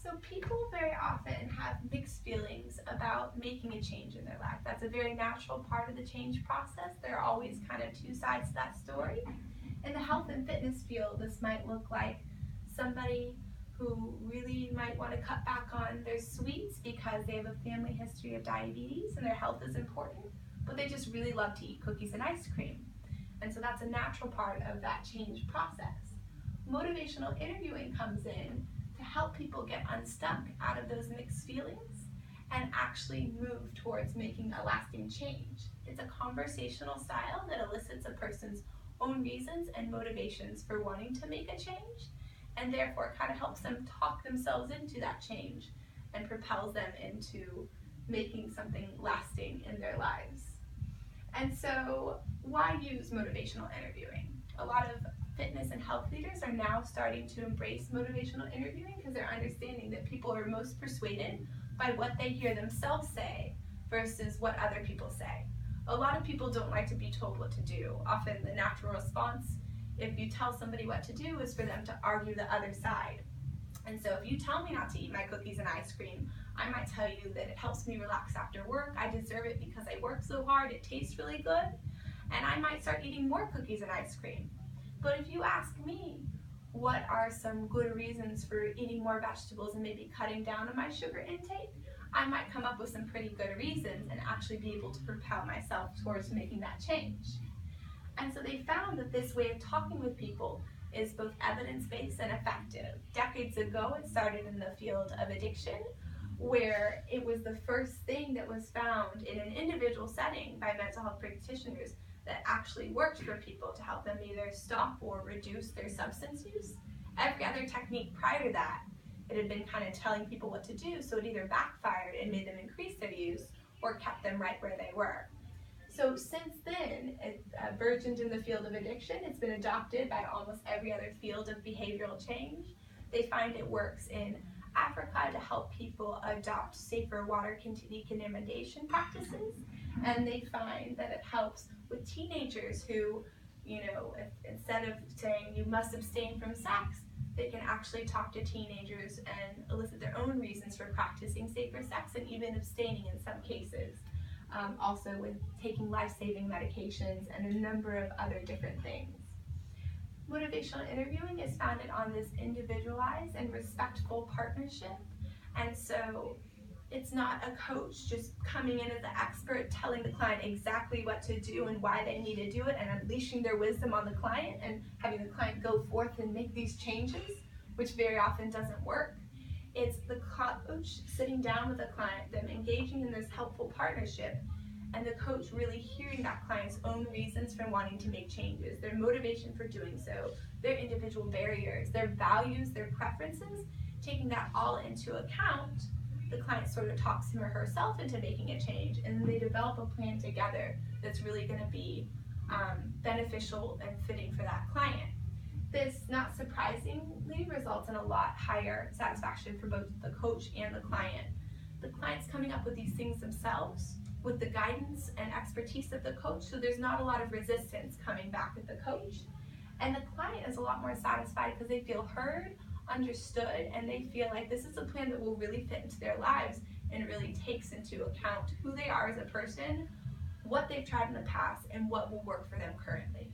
So people very often have mixed feelings about making a change in their life. That's a very natural part of the change process. There are always kind of two sides to that story. In the health and fitness field, this might look like somebody who really might want to cut back on their sweets because they have a family history of diabetes and their health is important, but they just really love to eat cookies and ice cream. And so that's a natural part of that change process. Motivational interviewing comes in to help people get unstuck out of those mixed feelings and actually move towards making a lasting change. It's a conversational style that elicits a person's own reasons and motivations for wanting to make a change, and therefore kind of helps them talk themselves into that change and propels them into making something lasting in their lives. And so why use motivational interviewing? A lot of fitness and health leaders are now starting to embrace motivational interviewing because they're understanding that people are most persuaded by what they hear themselves say versus what other people say. A lot of people don't like to be told what to do. Often the natural response, if you tell somebody what to do, is for them to argue the other side. And so if you tell me not to eat my cookies and ice cream, I might tell you that it helps me relax after work, I deserve it because I work so hard, it tastes really good, and I might start eating more cookies and ice cream. But if you ask me, what are some good reasons for eating more vegetables and maybe cutting down on my sugar intake, I might come up with some pretty good reasons and actually be able to propel myself towards making that change. And so they found that this way of talking with people is both evidence-based and effective. Decades ago, it started in the field of addiction, where it was the first thing that was found in an individual setting by mental health practitioners that actually worked for people to help them either stop or reduce their substance use. Every other technique prior to that, it had been kind of telling people what to do, so it either backfired and made them increase their use or kept them right where they were. So since then, it burgeoned in the field of addiction. It's been adopted by almost every other field of behavioral change. They find it works in Africa to help people adopt safer water decontamination practices, and they find that it helps with teenagers who, if, instead of saying you must abstain from sex, they can actually talk to teenagers and elicit their own reasons for practicing safer sex and even abstaining in some cases. Also with taking life-saving medications and a number of other different things. Motivational interviewing is founded on this individualized and respectful partnership, and so it's not a coach just coming in as an expert telling the client exactly what to do and why they need to do it and unleashing their wisdom on the client and having the client go forth and make these changes, which very often doesn't work. It's the coach sitting down with the client, them engaging in this helpful partnership, and the coach really hearing that client's own reasons for wanting to make changes, their motivation for doing so, their individual barriers, their values, their preferences, taking that all into account. The client sort of talks him or herself into making a change, and then they develop a plan together that's really going to be beneficial and fitting for that client. This, not surprisingly, results in a lot higher satisfaction for both the coach and the client. The client's coming up with these things themselves with the guidance and expertise of the coach, so there's not a lot of resistance coming back with the coach. And the client is a lot more satisfied because they feel heard, understood, and they feel like this is a plan that will really fit into their lives and really takes into account who they are as a person, what they've tried in the past, and what will work for them currently.